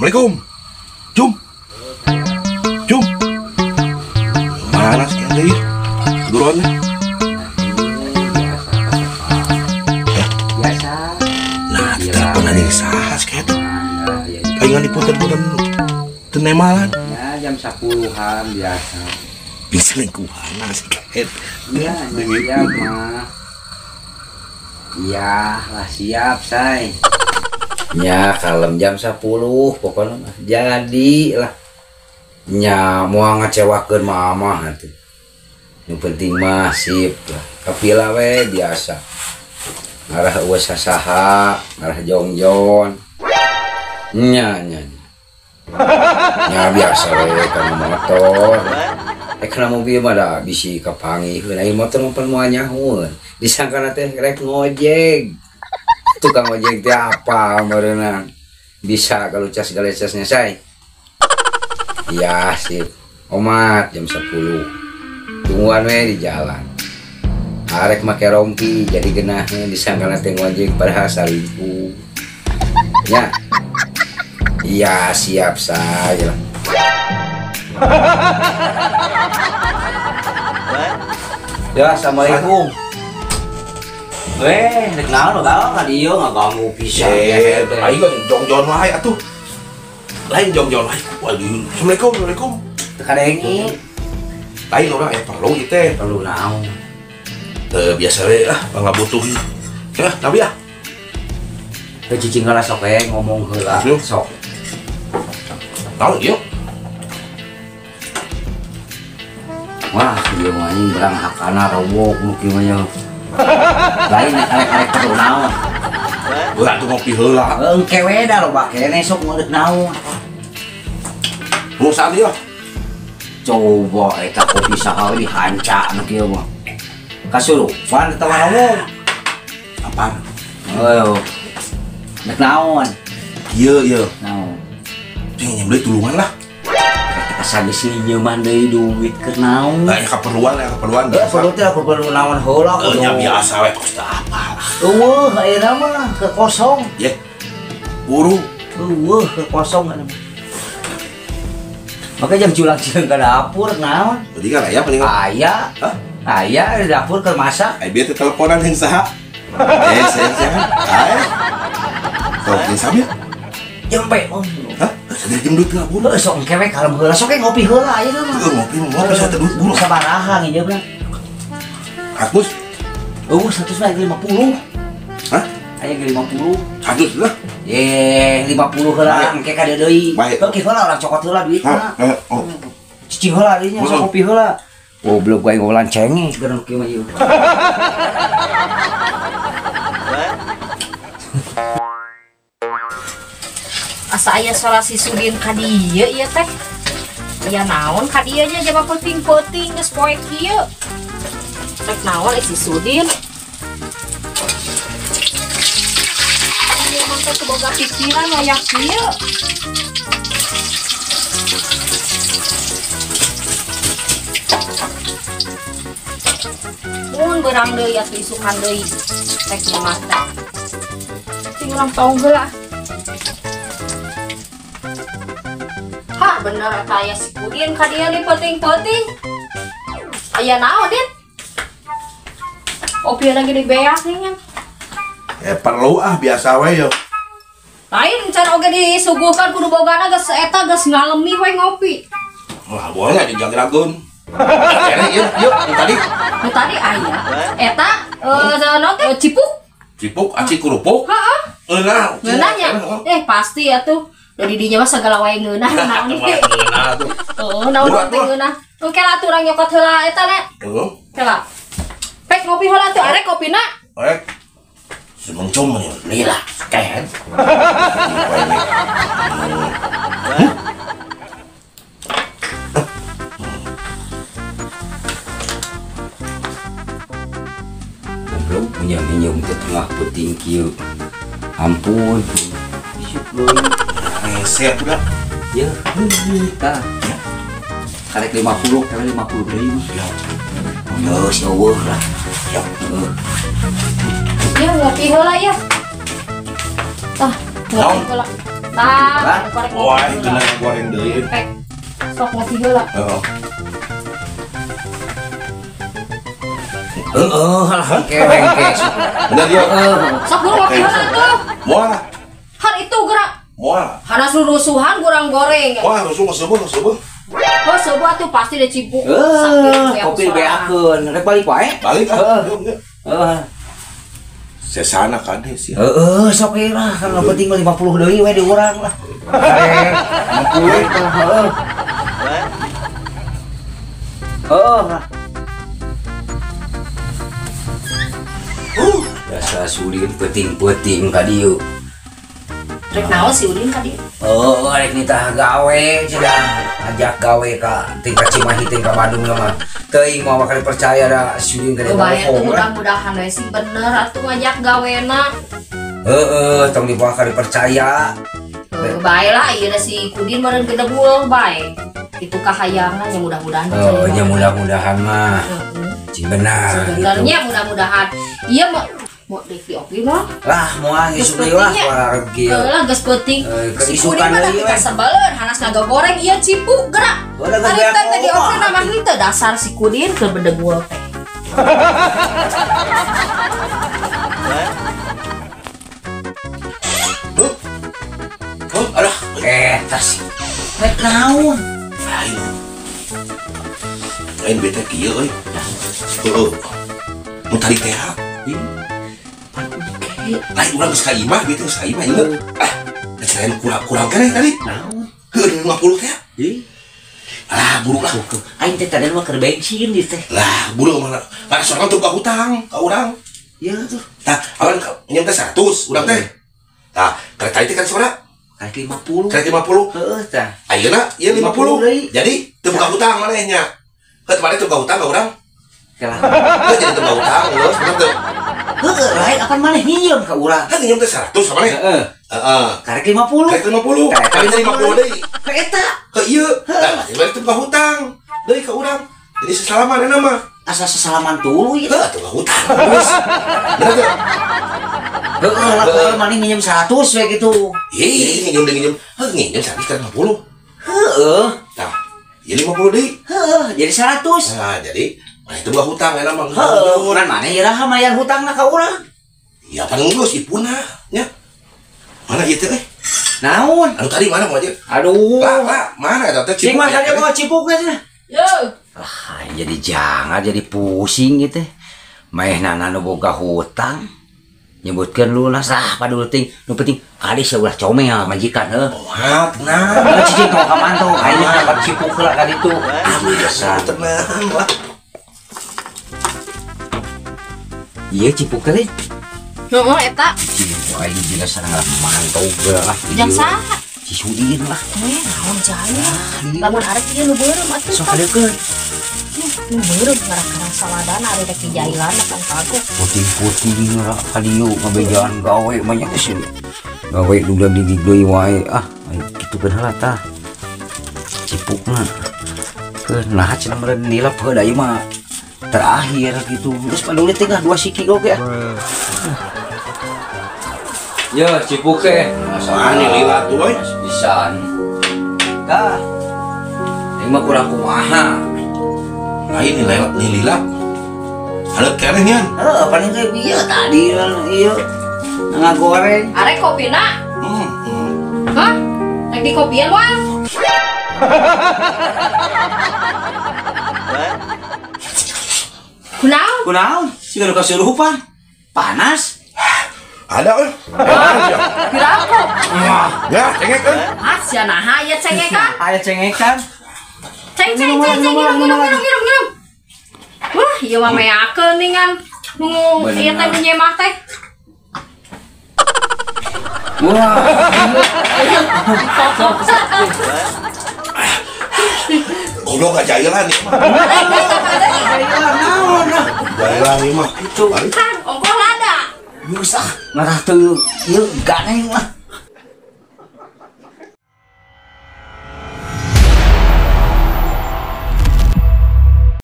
Assalamualaikum. Jum. Jum. Mana sekian deh? Duronnya. Biasa. Nah, telepon anjing saha sekian tuh. Kayak diputer-puter tenemalan. Ya jam 10-an biasa. Bisa lingkuhan nah sekian. Iya, siap mah. Iya lah siap say. Ya kalem jam 10 pokoknya mah jadi lah. Nya mau ngecewakeun mama atuh. Yang penting mah sip lah. Kapila we biasa. Ngarah eueuh saha, ngarah jongjon. Nya. Nya biasa we kana motor. Kana mobil mah da bisi kapanggih. Ieu motor mah moal nyahoeun. Disangkana teh rek ngojek. Tukang ojek teh apa meureunna bisa kalau cas galecasnya say. Iya sip. Omat jam 10. Tungguan we di jalan. Arek make rompi jadi genahnya disangkana teh ngojek padahal salingkuh. Ya. Iya siap saya. Ya assalamualaikum. Weh, dek naon gawe ka dieu ngaganggu pisan. Aing kan jongjon wae atuh. Lain jongjon wae. Waduh, Assalamualaikum, Assalamualaikum. Teu kadengi. Lain orang perlu ieu teh. Perlu naon? Teu biasa we ah, ngabutuh. Ya, tapi ya. Teu cicing heula sok we ngomong heula sok. Tahu yuk. Wah, dia mah anjing berang hakana robok nu kieu mah. Lain arek-arek perlu naon. Ulah tuh ngopi heula. Engke we da loba keneh sok ngeudeuh naon. Mau saat dia. Coba eta kopi saha we dihanca nu kieu mah. Kasurupan eta mah ngomong. Apaan? Oh. Dek naon? Iya. Naon? Cing beli tulungan lah. Asa geus nyeuman deui duit keur naon? Lah ya keperluan. Perlu teh aku perlu naon heula kudu. Ya biasa we kos apa. Eueuh ayeuna mah ke kosong. Ye. Buru. Eueuh ke kosong kana mah. Maka jam culang-culang ke dapur naon? Jadi kan aya paling Aya. Hah? Aya di dapur keur masak. Ai bieu teleponan yang saha? Saya. Ai. Sok yang sambil. Jempe oh. Hah? Sadar jam 2 tengah buru. Sok engke we kalem heula sok ngopi heula ayeuna mah. Ngopi saya teh buru. Sabaraha ngejeubna. Hapus. Eueuh 100 lagi 50. Hah? Aya ge 50. 100 lah. 50 heula engke ka dieu deui. Baik. Oke heula orang cokot heula duitna. Oh. Cicing heula dinya sok kopi heula. Oh, belum gue ngolan cengeng sekarang kieu mah ieu. Asa aya salah si Sudin ka dieu ieu teh. Aya naon ka dieu nya jama penting-penting geus poe kieu. Rek naon si Sudin? Ieu mah teh boga pikiran aya kieu. Mun beurang deui atuh isukan deui. Rek mata. Cing ulang tahun heula. Ha bener eta aya si Pudin ka dieu ni penting-penting. Aya naon, Din? Kopi lagi dibeak nih. Perlu biasa we yo. Lain can oge disuguhkan kudu bogana geus eta geus ngalemi we ngopi. Wah, boleh dijagragun. Yuk, tadi. Nu tadi aya. Eta naon teh cipuk. Cipuk, aci kerupuk. Heeh. Eunah. Ngeunahnya. Pasti atuh. Jadi dinya mah segala wae ngeunah naon ge. Oh, naon teh ngeunah. Engke lah atuh urang nyokot heula eta nya. Heeh. Heula. Pek ngopi heula tuh arek kopina. Rek. Semencum nih, lila, kan? Belum punya minum ke tengah puting kieu. Ampun. Isuk deui. Reset udah. Ya, tah. Karek 50, karek 50 deui mah. Ya. Geus eueuh lah. Ya. Ya ngopi heula ya. Tah, ngopi heula. Tah, korek Wah, ngopi itu heula. nang goreng deui. Pek. Sok ngopi heula. Heeh. Lah kerengke. Bener ya. Sok guru ngopi heula tuh. Moal, Han itu gerak. moal. Hana surusuhan kurang goreng. Wah, rusuh sebel. Oh, sebuah tuh pasti ada cipuk. Kopi beakeun, rek balik wae. Balik ah. Heeh. Sesana kade sih. Sok we lah, kan nu penting 50 deui we di urang lah. Karek 50 tah, heeh. Lah. Biasa Sudin peting-peting ka dieu. Rek naon si Udin tadi? Rek nitah gawe cenah, ajak gawe ka tingkat Cimahi tingkat Bandung mah. Teuing mau bakal percaya da Sudin ka Bayar tuh mudah-mudahan we sih bener atuh ngajak gawena. Tong dibawa ka dipercaya. Bae lah ieu da si Kudin meureun gedebul bae. Itu kahayangna nya mudah-mudahan. Nya mudah-mudahan mah. Cing benar. Sebenarnya mudah-mudahan iya mau diopi mah. Lah moal geus deui lah wareg kieu. Lah geus penting. Si Kudin Isukan mah deui kita we. sebeleun hanas ngaga goreng ieu cipuk gerak. Udah Ari geus teh di beak oke oma. nama henteu dasar si Kudin keur bedegul teh. Alah, Tas. Rek naon? lain bete kieu euy. Heeh. Mun tadi teh. Lain urang geus ka imah, bete geus ka imah ieu. Selain kurang keneh tadi. Naon? Heuh 50 teh. Alah, buru lah. Aing teh tadi mah keur bensin di teh. Lah, buru mana? Mana sorangan tuh ka hutang, ka urang. Iya tuh. Tah, awan nyem teh 100 urang teh. Tah, kereta itu kan suara. Kayak 50. Kereta 50. Heeh tah. Ayeuna ieu 50. 50 Jadi teu buka hutang manehnya. Heuh kemarin teu buka hutang ka urang. Kalah. Heuh jadi teu buka hutang, geus bener teu. Heeh, lain akan maneh nyieun ka urang. Kan nyem teh 100 sama maneh. Heeh. Heeh. Karek 50. Kereta 50. Kali jadi 50 deui. Ka eta. Ke ieu. Tah, bari teu buka hutang. Deui ka urang. Jadi sesalaman euna mah. Asa sesalaman dulu ya. Heuh teu buka hutang. Geus. Bener teu? Heeh, lah pokoknya maneh nginjem 100 we gitu. Ih, nginjem. Heuh nginjem 100 kan 50. Heeh. Tah, ieu 50 deui. Heeh, jadi 100. Nah, jadi maneh teu buka hutang euna mah. Heeh, ukuran maneh iraha mayar hutangna ka urang. Ya paling geus ipuna nya. Mana ieu teh? Naon? Anu tadi mana mau aja? Aduh. Lah, mana eta teh Sing mah tadi mau cipuknya cenah. Yo. Lah, jadi jangan jadi pusing gitu. Maehna nu boga hutang. Nyebutkeun lu lah sah padulting. Nu penting kali saulah comel majikan heuh. Wah, tenang. Cicing kau kamanto, aing dapat cipuk heula ka ditu. Biasa. Tenang lah. Ieu cipuk teh. Heeh eta. Cipuk aing juga sareng mantau geus. Jang saha? Si Sudin lah. Naon jaya. Lamun arek ieu nu beureum atuh. Sok adeukeun. Nu beureum ngarak-ngarak saladan ari rek di jailan kan kagok. Puting-puting ra ka dieu ngabejaan gawe banyak sih. Gawe duda di deui wae kitu kan heula tah. Cipukna. Keun nah cenah meureun nilap heuh da ieu mah terakhir gitu. Geus paduli tengah 2 siki oge. Ya cipuk teh. Soalnya liwat tuh, Pisan. Dah. Ini mah kurang kumaha. lain nililap. Halet keneh nyan. Paling kayak bieu tadi ieu ngagoreng. Arek kopina? Hah? Rek di kopian wae. Kunaon? Kunaon? Siga nu kasurupan. Panas. Ada kan? Pirako? Ya, cengek kan? Ah, sia naha aya cengekan? Aya cengekan. Ceng minum. Wah, ieu mah meakeun ningan. Nu ieu teh nyemah teh. Wah. Goblok gak jailan nih. Jailan nih mah. Itu Kan ongkol ada. bisa ngarah teu ieu ganeng lah.